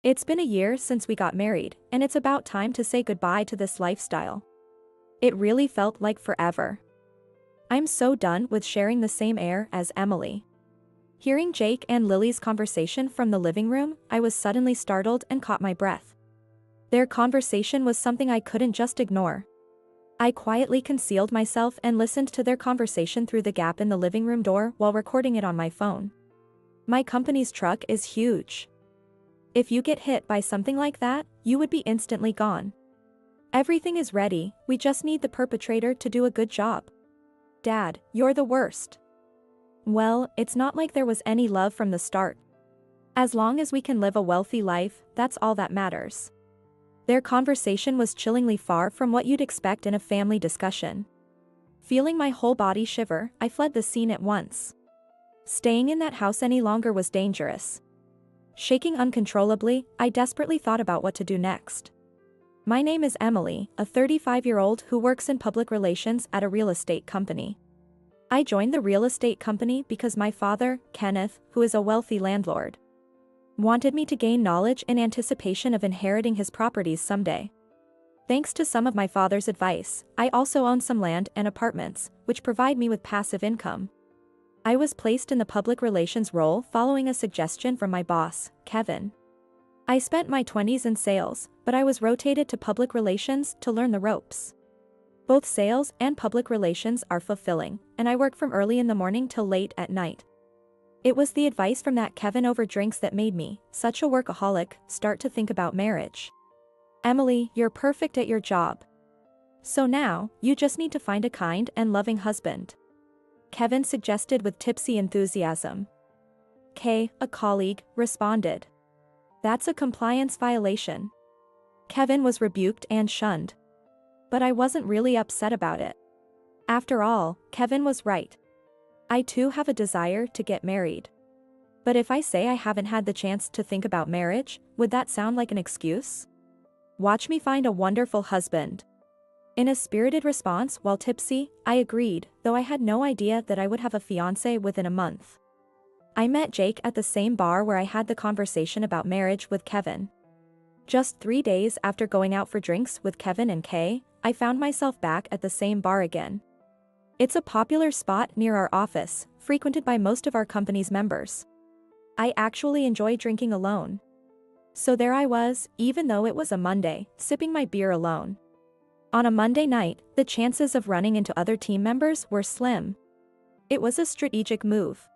It's been a year since we got married, and it's about time to say goodbye to this lifestyle. It really felt like forever. I'm so done with sharing the same air as Emily. Hearing Jake and Lily's conversation from the living room, I was suddenly startled and caught my breath. Their conversation was something I couldn't just ignore. I quietly concealed myself and listened to their conversation through the gap in the living room door while recording it on my phone. My company's truck is huge. If you get hit by something like that, you would be instantly gone. Everything is ready, we just need the perpetrator to do a good job. Dad, you're the worst. Well, it's not like there was any love from the start. As long as we can live a wealthy life, that's all that matters. Their conversation was chillingly far from what you'd expect in a family discussion. Feeling my whole body shiver, I fled the scene at once. Staying in that house any longer was dangerous. Shaking uncontrollably, I desperately thought about what to do next. My name is Emily, a 35-year-old who works in public relations at a real estate company. I joined the real estate company because my father, Kenneth, who is a wealthy landlord, wanted me to gain knowledge in anticipation of inheriting his properties someday. Thanks to some of my father's advice, I also own some land and apartments, which provide me with passive income. I was placed in the public relations role following a suggestion from my boss, Kevin. I spent my 20s in sales, but I was rotated to public relations to learn the ropes. Both sales and public relations are fulfilling, and I work from early in the morning till late at night. It was the advice from that Kevin over drinks that made me, such a workaholic, start to think about marriage. Emily, you're perfect at your job. So now, you just need to find a kind and loving husband. Kevin suggested with tipsy enthusiasm. Kay, a colleague, responded. That's a compliance violation. Kevin was rebuked and shunned. But I wasn't really upset about it. After all, Kevin was right. I too have a desire to get married. But if I say I haven't had the chance to think about marriage, would that sound like an excuse? Watch me find a wonderful husband. In a spirited response while tipsy, I agreed, though I had no idea that I would have a fiancé within a month. I met Jake at the same bar where I had the conversation about marriage with Kevin. Just 3 days after going out for drinks with Kevin and Kay, I found myself back at the same bar again. It's a popular spot near our office, frequented by most of our company's members. I actually enjoy drinking alone. So there I was, even though it was a Monday, sipping my beer alone. On a Monday night, the chances of running into other team members were slim. It was a strategic move.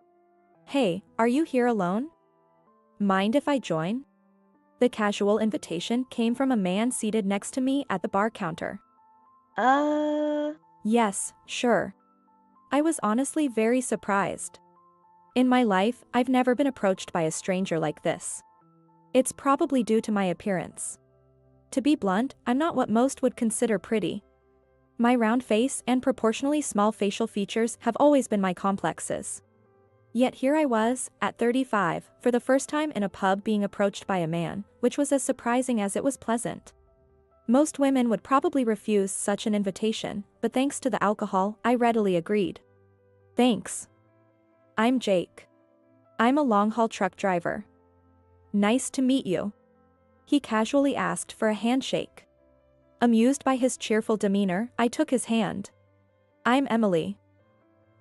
Hey, are you here alone? Mind if I join? The casual invitation came from a man seated next to me at the bar counter. Yes, sure. I was honestly very surprised. In my life, I've never been approached by a stranger like this. It's probably due to my appearance. To be blunt, I'm not what most would consider pretty. My round face and proportionally small facial features have always been my complexes. Yet here I was, at 35, for the first time in a pub being approached by a man, which was as surprising as it was pleasant. Most women would probably refuse such an invitation, but thanks to the alcohol, I readily agreed. Thanks. I'm Jake. I'm a long-haul truck driver. Nice to meet you. He casually asked for a handshake. Amused by his cheerful demeanor, I took his hand. I'm Emily.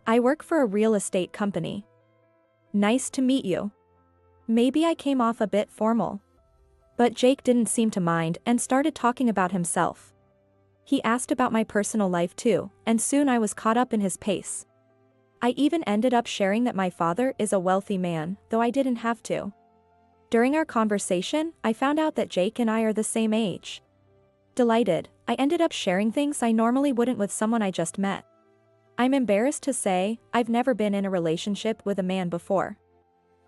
I work for a real estate company. Nice to meet you. Maybe I came off a bit formal. But Jake didn't seem to mind and started talking about himself. He asked about my personal life too, and soon I was caught up in his pace. I even ended up sharing that my father is a wealthy man, though I didn't have to. During our conversation, I found out that Jake and I are the same age. Delighted, I ended up sharing things I normally wouldn't with someone I just met. I'm embarrassed to say, I've never been in a relationship with a man before.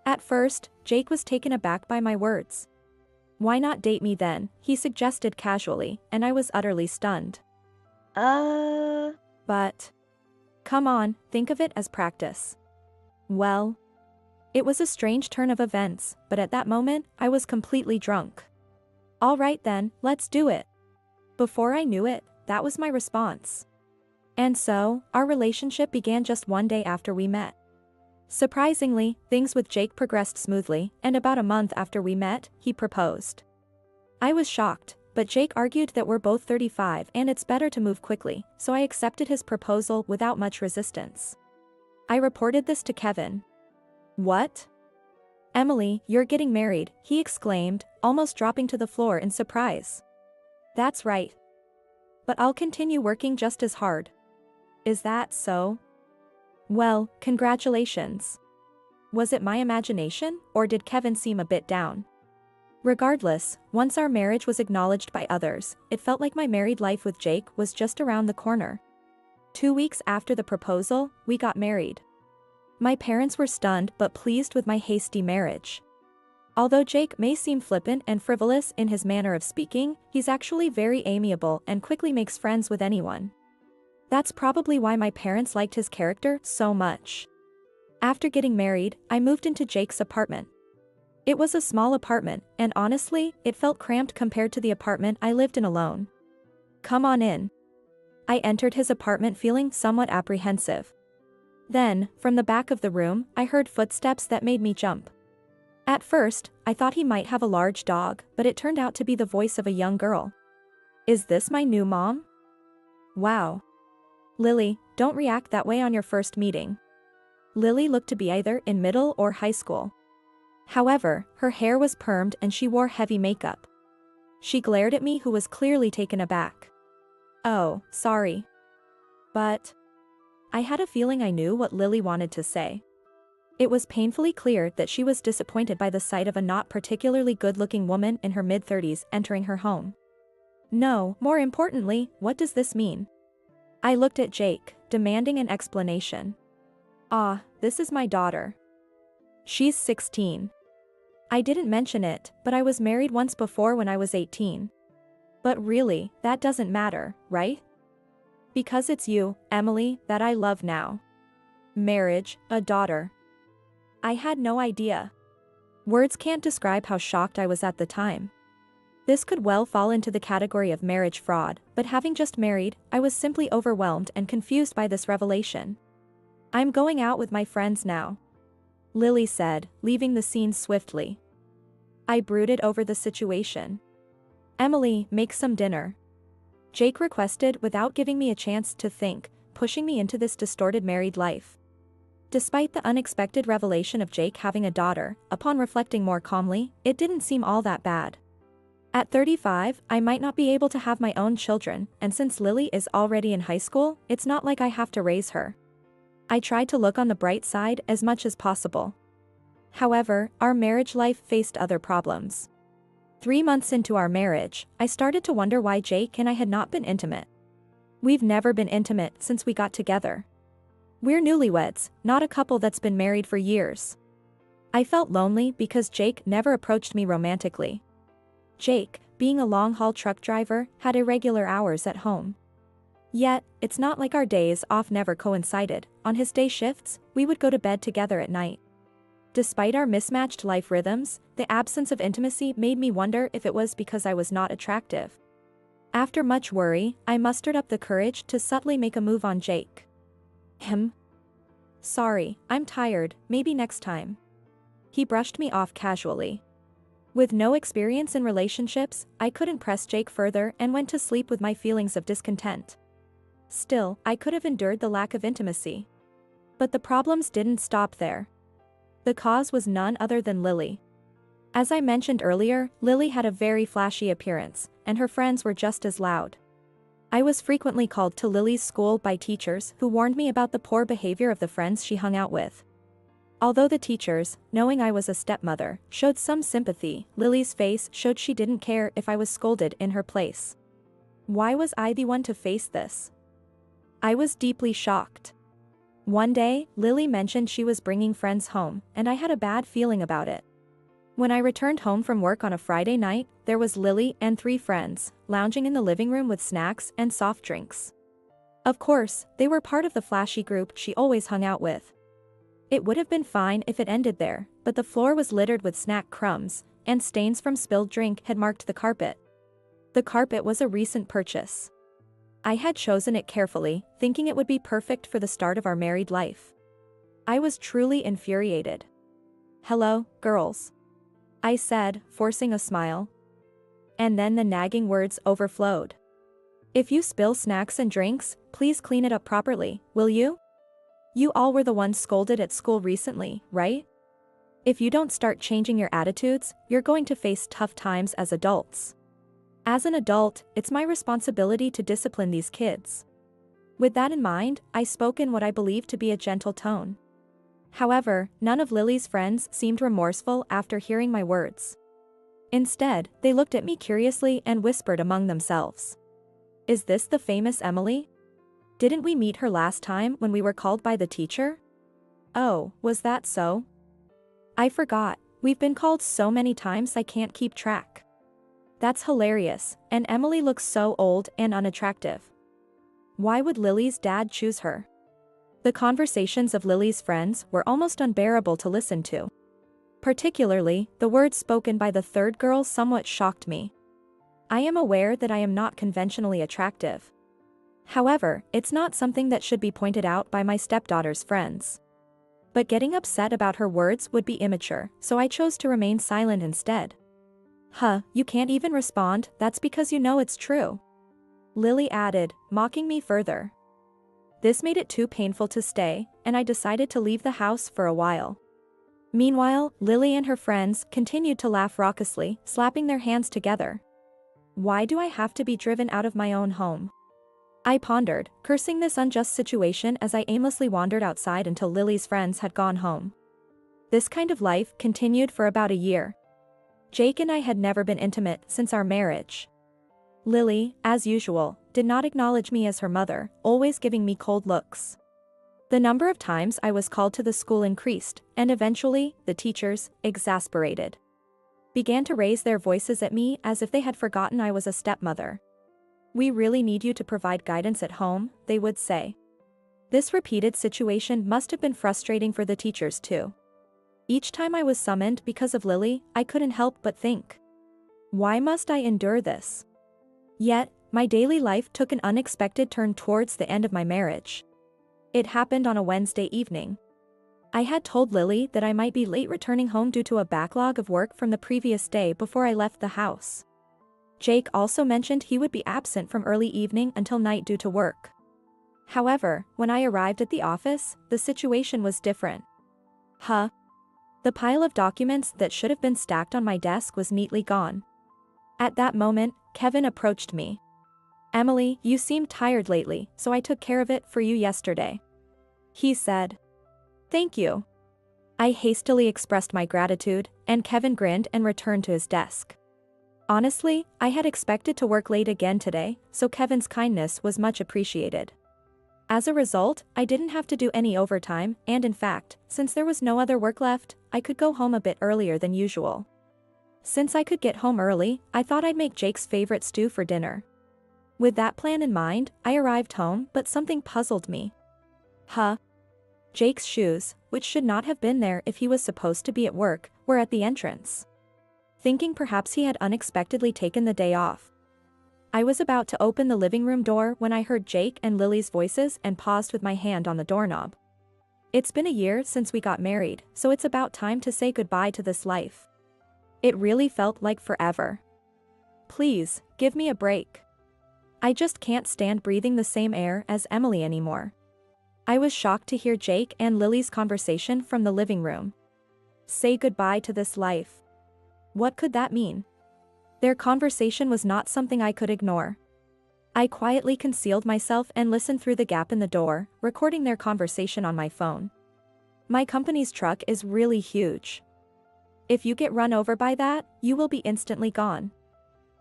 At first, Jake was taken aback by my words. Why not date me then, he suggested casually, and I was utterly stunned. But come on, think of it as practice. Well, it was a strange turn of events, but at that moment, I was completely drunk. All right then, let's do it. Before I knew it, that was my response. And so, our relationship began just one day after we met. Surprisingly, things with Jake progressed smoothly, and about a month after we met, he proposed. I was shocked, but Jake argued that we're both 35 and it's better to move quickly, so I accepted his proposal without much resistance. I reported this to Kevin. "What? Emily, you're getting married," he exclaimed, almost dropping to the floor in surprise. "That's right. But I'll continue working just as hard." "Is that so?" "Well, congratulations." Was it my imagination, or did Kevin seem a bit down? Regardless, once our marriage was acknowledged by others, it felt like my married life with Jake was just around the corner. 2 weeks after the proposal, we got married. My parents were stunned but pleased with my hasty marriage. Although Jake may seem flippant and frivolous in his manner of speaking, he's actually very amiable and quickly makes friends with anyone. That's probably why my parents liked his character so much. After getting married, I moved into Jake's apartment. It was a small apartment, and honestly, it felt cramped compared to the apartment I lived in alone. "Come on in." I entered his apartment feeling somewhat apprehensive. Then, from the back of the room, I heard footsteps that made me jump. At first, I thought he might have a large dog, but it turned out to be the voice of a young girl. "Is this my new mom?" "Wow. Lily, don't react that way on your first meeting." Lily looked to be either in middle or high school. However, her hair was permed and she wore heavy makeup. She glared at me, who was clearly taken aback. "Oh, sorry. But..." I had a feeling I knew what Lily wanted to say. It was painfully clear that she was disappointed by the sight of a not particularly good-looking woman in her mid-30s entering her home. "No, more importantly, what does this mean?" I looked at Jake, demanding an explanation. "Ah, this is my daughter. She's 16. I didn't mention it, but I was married once before when I was 18. But really, that doesn't matter, right? Because it's you, Emily, that I love now. Marriage, a daughter." I had no idea. Words can't describe how shocked I was at the time. This could well fall into the category of marriage fraud, but having just married, I was simply overwhelmed and confused by this revelation. "I'm going out with my friends now," Lily said, leaving the scene swiftly. I brooded over the situation. "Emily, make some dinner," Jake requested without giving me a chance to think, pushing me into this distorted married life. Despite the unexpected revelation of Jake having a daughter, upon reflecting more calmly, it didn't seem all that bad. At 35, I might not be able to have my own children, and since Lily is already in high school, it's not like I have to raise her. I tried to look on the bright side as much as possible. However, our marriage life faced other problems. 3 months into our marriage, I started to wonder why Jake and I had not been intimate. We've never been intimate since we got together. We're newlyweds, not a couple that's been married for years. I felt lonely because Jake never approached me romantically. Jake, being a long-haul truck driver, had irregular hours at home. Yet, it's not like our days off never coincided. On his day shifts, we would go to bed together at night. Despite our mismatched life rhythms, the absence of intimacy made me wonder if it was because I was not attractive. After much worry, I mustered up the courage to subtly make a move on Jake. "Sorry, I'm tired, maybe next time." He brushed me off casually. With no experience in relationships, I couldn't press Jake further and went to sleep with my feelings of discontent. Still, I could have endured the lack of intimacy. But the problems didn't stop there. The cause was none other than Lily. As I mentioned earlier, Lily had a very flashy appearance, and her friends were just as loud. I was frequently called to Lily's school by teachers who warned me about the poor behavior of the friends she hung out with. Although the teachers, knowing I was a stepmother, showed some sympathy, Lily's face showed she didn't care if I was scolded in her place. Why was I the one to face this? I was deeply shocked. One day, Lily mentioned she was bringing friends home, and I had a bad feeling about it. When I returned home from work on a Friday night, there was Lily and 3 friends, lounging in the living room with snacks and soft drinks. Of course, they were part of the flashy group she always hung out with. It would have been fine if it ended there, but the floor was littered with snack crumbs, and stains from spilled drink had marked the carpet. The carpet was a recent purchase. I had chosen it carefully, thinking it would be perfect for the start of our married life. I was truly infuriated. "Hello, girls," I said, forcing a smile. And then the nagging words overflowed. "If you spill snacks and drinks, please clean it up properly, will you? You all were the ones scolded at school recently, right? If you don't start changing your attitudes, you're going to face tough times as adults. As an adult, it's my responsibility to discipline these kids." With that in mind, I spoke in what I believed to be a gentle tone. However, none of Lily's friends seemed remorseful after hearing my words. Instead, they looked at me curiously and whispered among themselves. "Is this the famous Emily? Didn't we meet her last time when we were called by the teacher? Oh, was that so? I forgot, we've been called so many times I can't keep track. That's hilarious, and Emily looks so old and unattractive. Why would Lily's dad choose her?" The conversations of Lily's friends were almost unbearable to listen to. Particularly, the words spoken by the third girl somewhat shocked me. I am aware that I am not conventionally attractive. However, it's not something that should be pointed out by my stepdaughter's friends. But getting upset about her words would be immature, so I chose to remain silent instead. "Huh, you can't even respond, that's because you know it's true," Lily added, mocking me further. This made it too painful to stay, and I decided to leave the house for a while. Meanwhile, Lily and her friends continued to laugh raucously, slapping their hands together. Why do I have to be driven out of my own home? I pondered, cursing this unjust situation as I aimlessly wandered outside until Lily's friends had gone home. This kind of life continued for about a year. Jake and I had never been intimate since our marriage. Lily, as usual, did not acknowledge me as her mother, always giving me cold looks. The number of times I was called to the school increased, and eventually, the teachers, exasperated, began to raise their voices at me as if they had forgotten I was a stepmother. "We really need you to provide guidance at home," they would say. This repeated situation must have been frustrating for the teachers too. Each time I was summoned because of Lily, I couldn't help but think, why must I endure this? Yet, my daily life took an unexpected turn towards the end of my marriage. It happened on a Wednesday evening. I had told Lily that I might be late returning home due to a backlog of work from the previous day before I left the house. Jake also mentioned he would be absent from early evening until night due to work. However, when I arrived at the office, the situation was different. Huh? The pile of documents that should have been stacked on my desk was neatly gone. At that moment, Kevin approached me. "Emily, you seemed tired lately, so I took care of it for you yesterday," he said. "Thank you." I hastily expressed my gratitude, and Kevin grinned and returned to his desk. Honestly, I had expected to work late again today, so Kevin's kindness was much appreciated. As a result, I didn't have to do any overtime, and in fact, since there was no other work left, I could go home a bit earlier than usual. Since I could get home early, I thought I'd make Jake's favorite stew for dinner. With that plan in mind, I arrived home, but something puzzled me. Huh? Jake's shoes, which should not have been there if he was supposed to be at work, were at the entrance. Thinking perhaps he had unexpectedly taken the day off, I was about to open the living room door when I heard Jake and Lily's voices and paused with my hand on the doorknob. It's been a year since we got married, so it's about time to say goodbye to this life. It really felt like forever. Please, give me a break. I just can't stand breathing the same air as Emily anymore. I was shocked to hear Jake and Lily's conversation from the living room. Say goodbye to this life. What could that mean? Their conversation was not something I could ignore. I quietly concealed myself and listened through the gap in the door, recording their conversation on my phone. My company's truck is really huge. If you get run over by that, you will be instantly gone.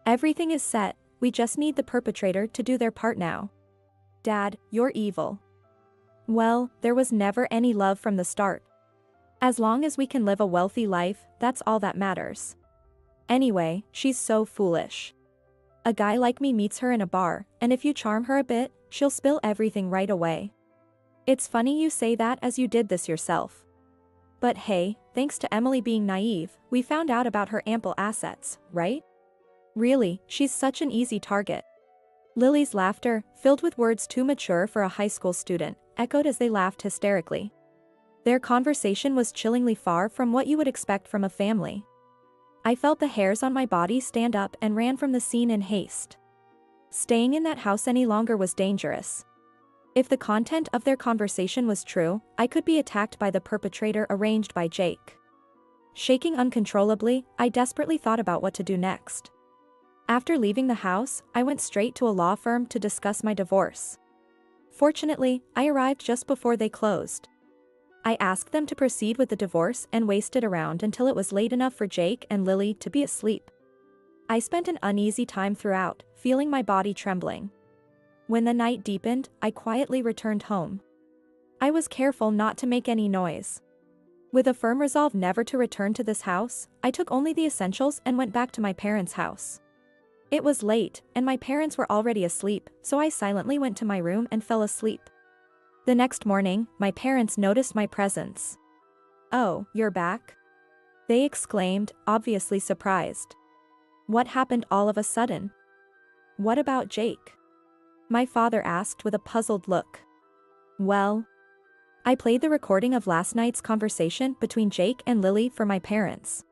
Everything is set, we just need the perpetrator to do their part now. Dad, you're evil. Well, there was never any love from the start. As long as we can live a wealthy life, that's all that matters. Anyway, she's so foolish. A guy like me meets her in a bar, and if you charm her a bit, she'll spill everything right away. It's funny you say that as you did this yourself. But hey, thanks to Emily being naive, we found out about her ample assets, right? Really, she's such an easy target. Lily's laughter, filled with words too mature for a high school student, echoed as they laughed hysterically. Their conversation was chillingly far from what you would expect from a family. I felt the hairs on my body stand up and ran from the scene in haste. Staying in that house any longer was dangerous. If the content of their conversation was true, I could be attacked by the perpetrator arranged by Jake. Shaking uncontrollably, I desperately thought about what to do next. After leaving the house, I went straight to a law firm to discuss my divorce. Fortunately, I arrived just before they closed. I asked them to proceed with the divorce and waited around until it was late enough for Jake and Lily to be asleep. I spent an uneasy time throughout, feeling my body trembling. When the night deepened, I quietly returned home. I was careful not to make any noise. With a firm resolve never to return to this house, I took only the essentials and went back to my parents' house. It was late, and my parents were already asleep, so I silently went to my room and fell asleep. The next morning, my parents noticed my presence. "Oh, you're back?" they exclaimed, obviously surprised. "What happened all of a sudden?" "What about Jake?" my father asked with a puzzled look. "Well, I played the recording of last night's conversation between Jake and Lily for my parents."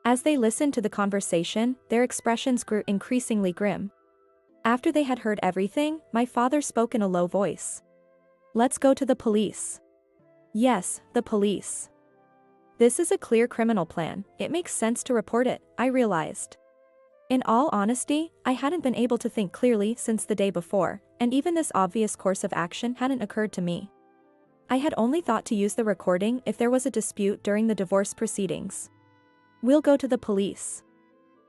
As they listened to the conversation, their expressions grew increasingly grim. After they had heard everything, my father spoke in a low voice. "Let's go to the police." "Yes, the police. This is a clear criminal plan. It makes sense to report it," I realized. In all honesty, I hadn't been able to think clearly since the day before, and even this obvious course of action hadn't occurred to me. I had only thought to use the recording if there was a dispute during the divorce proceedings. "We'll go to the police."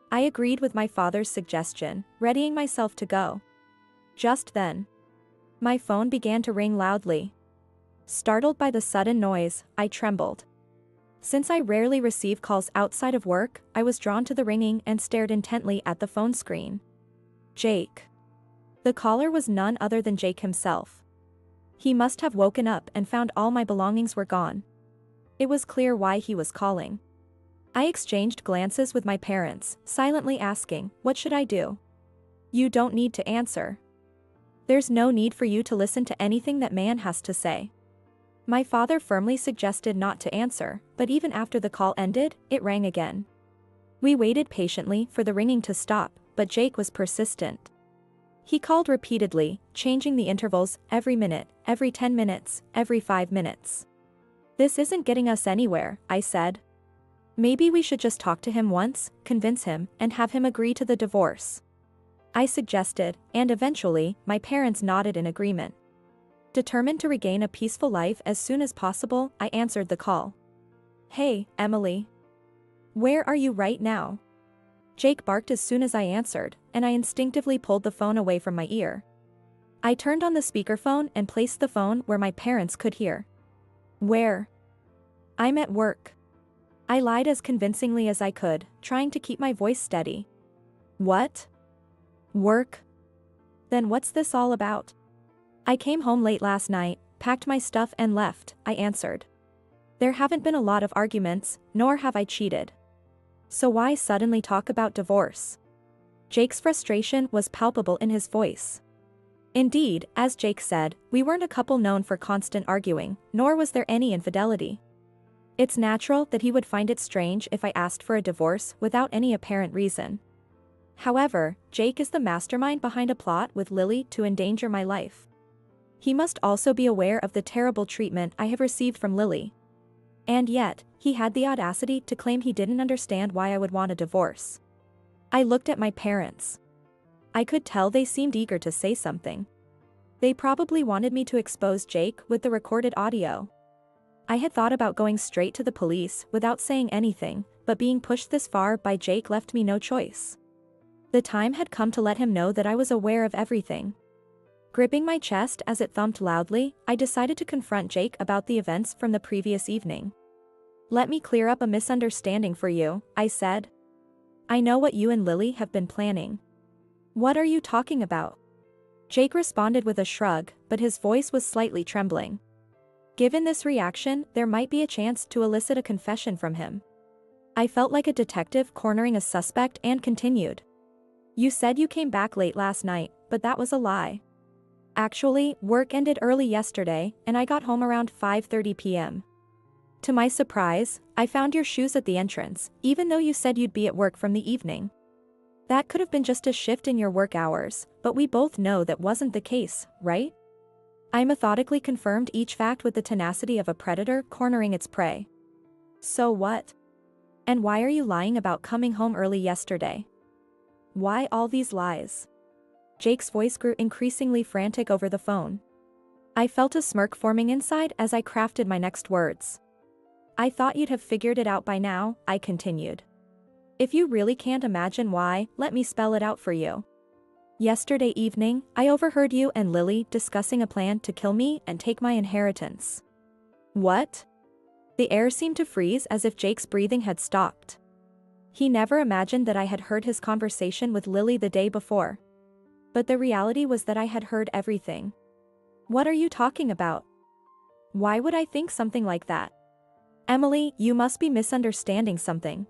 I agreed with my father's suggestion, readying myself to go. Just then, my phone began to ring loudly. Startled by the sudden noise, I trembled. Since I rarely receive calls outside of work, I was drawn to the ringing and stared intently at the phone screen. Jake. The caller was none other than Jake himself. He must have woken up and found all my belongings were gone. It was clear why he was calling. I exchanged glances with my parents, silently asking, "What should I do?" "You don't need to answer. There's no need for you to listen to anything that man has to say." My father firmly suggested not to answer, but even after the call ended, it rang again. We waited patiently for the ringing to stop, but Jake was persistent. He called repeatedly, changing the intervals every minute, every 10 minutes, every 5 minutes. "This isn't getting us anywhere," I said. "Maybe we should just talk to him once, convince him, and have him agree to the divorce," I suggested, and eventually, my parents nodded in agreement. Determined to regain a peaceful life as soon as possible, I answered the call. "Hey, Emily. Where are you right now?" Jake barked as soon as I answered, and I instinctively pulled the phone away from my ear. I turned on the speakerphone and placed the phone where my parents could hear. "Where?" "I'm at work." I lied as convincingly as I could, trying to keep my voice steady. "What? Work? Then what's this all about?" "I came home late last night, packed my stuff and left," I answered. "There haven't been a lot of arguments, nor have I cheated. So why suddenly talk about divorce?" Jake's frustration was palpable in his voice. Indeed, as Jake said, we weren't a couple known for constant arguing, nor was there any infidelity. It's natural that he would find it strange if I asked for a divorce without any apparent reason. However, Jake is the mastermind behind a plot with Lily to endanger my life. He must also be aware of the terrible treatment I have received from Lily. And yet, he had the audacity to claim he didn't understand why I would want a divorce. I looked at my parents. I could tell they seemed eager to say something. They probably wanted me to expose Jake with the recorded audio. I had thought about going straight to the police without saying anything, but being pushed this far by Jake left me no choice. The time had come to let him know that I was aware of everything. Gripping my chest as it thumped loudly, I decided to confront Jake about the events from the previous evening. "Let me clear up a misunderstanding for you," I said. "I know what you and Lily have been planning." "What are you talking about?" Jake responded with a shrug, but his voice was slightly trembling. Given this reaction, there might be a chance to elicit a confession from him. I felt like a detective cornering a suspect and continued. "You said you came back late last night, but that was a lie. Actually, work ended early yesterday, and I got home around 5:30 p.m. To my surprise, I found your shoes at the entrance, even though you said you'd be at work from the evening. That could have been just a shift in your work hours, but we both know that wasn't the case, right? I methodically confirmed each fact with the tenacity of a predator cornering its prey. So what? And why are you lying about coming home early yesterday? Why all these lies? Jake's voice grew increasingly frantic over the phone. I felt a smirk forming inside as I crafted my next words. I thought you'd have figured it out by now, I continued. If you really can't imagine why, let me spell it out for you. Yesterday evening, I overheard you and Lily discussing a plan to kill me and take my inheritance. What? The air seemed to freeze as if Jake's breathing had stopped. He never imagined that I had heard his conversation with Lily the day before. But the reality was that I had heard everything. What are you talking about? Why would I think something like that? Emily, you must be misunderstanding something.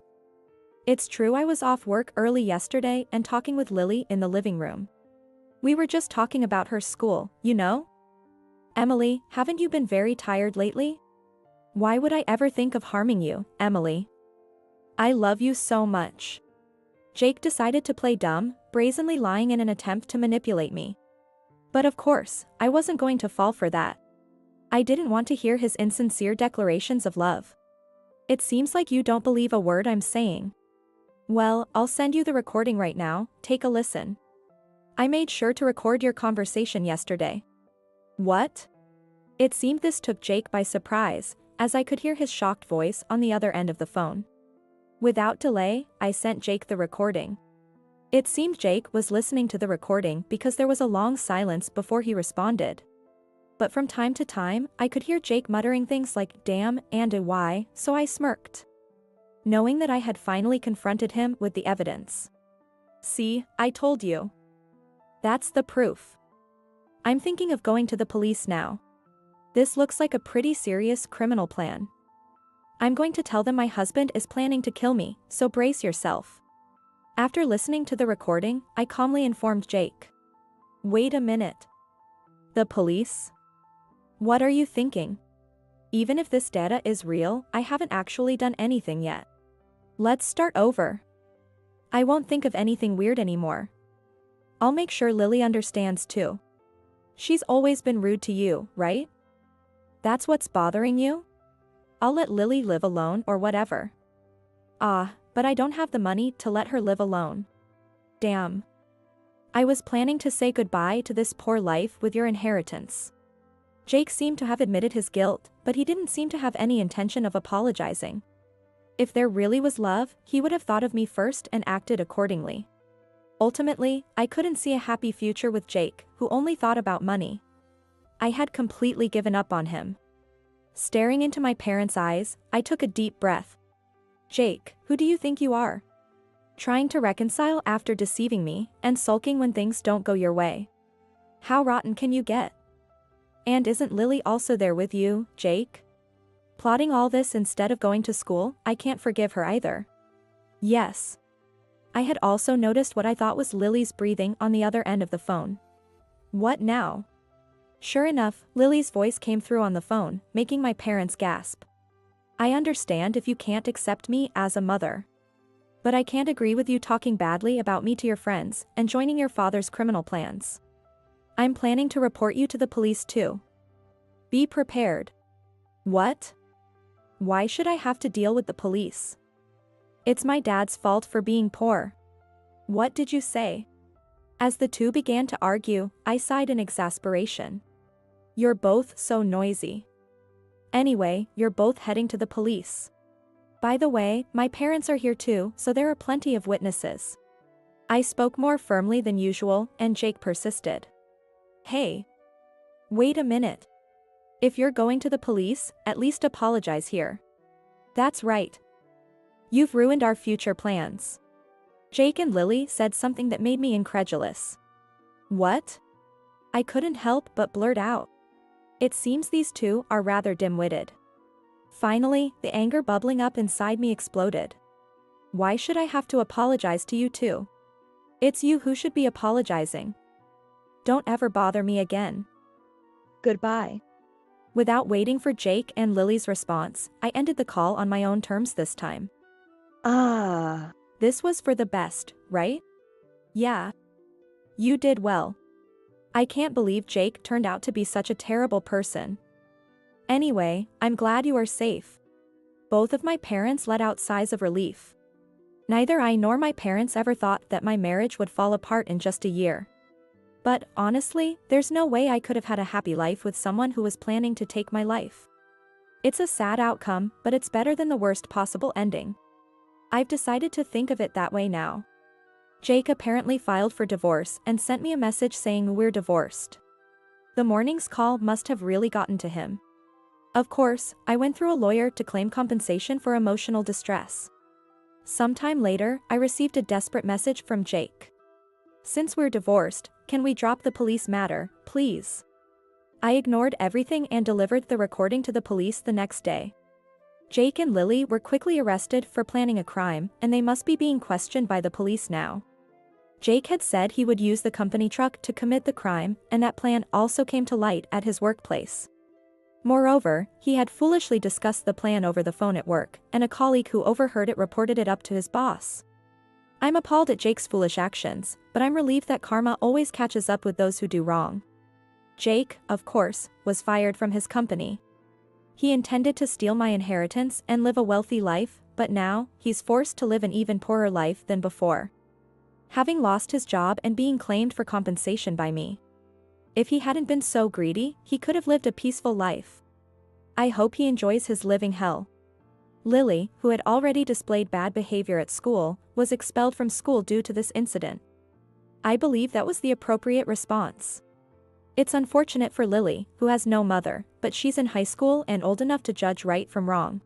It's true I was off work early yesterday and talking with Lily in the living room. We were just talking about her school, you know? Emily, haven't you been very tired lately? Why would I ever think of harming you, Emily? I love you so much. Jake decided to play dumb, brazenly lying in an attempt to manipulate me. But of course, I wasn't going to fall for that. I didn't want to hear his insincere declarations of love. It seems like you don't believe a word I'm saying. Well, I'll send you the recording right now, take a listen. I made sure to record your conversation yesterday. What? It seemed this took Jake by surprise, as I could hear his shocked voice on the other end of the phone. Without delay, I sent Jake the recording. It seemed Jake was listening to the recording because there was a long silence before he responded. But from time to time, I could hear Jake muttering things like damn and why, so I smirked, knowing that I had finally confronted him with the evidence. See, I told you. That's the proof. I'm thinking of going to the police now. This looks like a pretty serious criminal plan. I'm going to tell them my husband is planning to kill me, so brace yourself. After listening to the recording, I calmly informed Jake. Wait a minute. The police? What are you thinking? Even if this data is real, I haven't actually done anything yet. Let's start over. I won't think of anything weird anymore. I'll make sure Lily understands too. She's always been rude to you, right? That's what's bothering you? I'll let Lily live alone or whatever. But I don't have the money to let her live alone. Damn. I was planning to say goodbye to this poor life with your inheritance. Jake seemed to have admitted his guilt, but he didn't seem to have any intention of apologizing. If there really was love, he would have thought of me first and acted accordingly. Ultimately, I couldn't see a happy future with Jake, who only thought about money. I had completely given up on him. Staring into my parents' eyes, I took a deep breath. Jake, who do you think you are? Trying to reconcile after deceiving me, and sulking when things don't go your way. How rotten can you get? And isn't Lily also there with you, Jake? Plotting all this instead of going to school, I can't forgive her either. Yes. I had also noticed what I thought was Lily's breathing on the other end of the phone. What now? Sure enough, Lily's voice came through on the phone, making my parents gasp. I understand if you can't accept me as a mother. But I can't agree with you talking badly about me to your friends and joining your father's criminal plans. I'm planning to report you to the police too. Be prepared. What? Why should I have to deal with the police? It's my dad's fault for being poor. What did you say? As the two began to argue, I sighed in exasperation. You're both so noisy. Anyway, you're both heading to the police. By the way, my parents are here too, so there are plenty of witnesses. I spoke more firmly than usual, and Jake persisted. Hey. Wait a minute. If you're going to the police, at least apologize here. That's right. You've ruined our future plans. Jake and Lily said something that made me incredulous. What? I couldn't help but blurt out. It seems these two are rather dim-witted. Finally, the anger bubbling up inside me exploded. Why should I have to apologize to you too? It's you who should be apologizing. Don't ever bother me again. Goodbye. Without waiting for Jake and Lily's response, I ended the call on my own terms this time. This was for the best, right? Yeah. You did well. I can't believe Jake turned out to be such a terrible person. Anyway, I'm glad you are safe. Both of my parents let out sighs of relief. Neither I nor my parents ever thought that my marriage would fall apart in just a year. But, honestly, there's no way I could have had a happy life with someone who was planning to take my life. It's a sad outcome, but it's better than the worst possible ending. I've decided to think of it that way now. Jake apparently filed for divorce and sent me a message saying we're divorced. The morning's call must have really gotten to him. Of course, I went through a lawyer to claim compensation for emotional distress. Sometime later, I received a desperate message from Jake. Since we're divorced, can we drop the police matter, please? I ignored everything and delivered the recording to the police the next day. Jake and Lily were quickly arrested for planning a crime, and they must be being questioned by the police now. Jake had said he would use the company truck to commit the crime, and that plan also came to light at his workplace. Moreover, he had foolishly discussed the plan over the phone at work, and a colleague who overheard it reported it up to his boss. I'm appalled at Jake's foolish actions, but I'm relieved that karma always catches up with those who do wrong. Jake, of course, was fired from his company. He intended to steal my inheritance and live a wealthy life, but now, he's forced to live an even poorer life than before. Having lost his job and being claimed for compensation by me. If he hadn't been so greedy, he could have lived a peaceful life. I hope he enjoys his living hell. Lily, who had already displayed bad behavior at school, was expelled from school due to this incident. I believe that was the appropriate response. It's unfortunate for Lily, who has no mother, but she's in high school and old enough to judge right from wrong.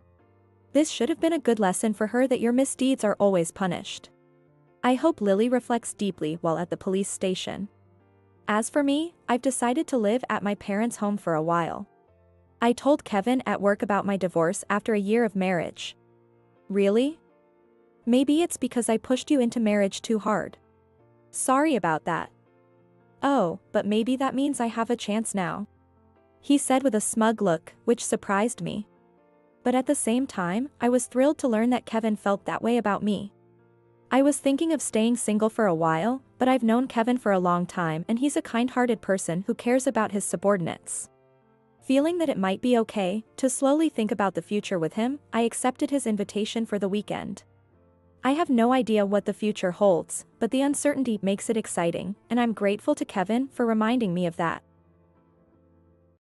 This should have been a good lesson for her that your misdeeds are always punished. I hope Lily reflects deeply while at the police station. As for me, I've decided to live at my parents' home for a while. I told Kevin at work about my divorce after a year of marriage. Really? Maybe it's because I pushed you into marriage too hard. Sorry about that. Oh, but maybe that means I have a chance now. He said with a smug look, which surprised me. But at the same time, I was thrilled to learn that Kevin felt that way about me. I was thinking of staying single for a while, but I've known Kevin for a long time and he's a kind-hearted person who cares about his subordinates. Feeling that it might be okay to slowly think about the future with him, I accepted his invitation for the weekend. I have no idea what the future holds, but the uncertainty makes it exciting, and I'm grateful to Kevin for reminding me of that.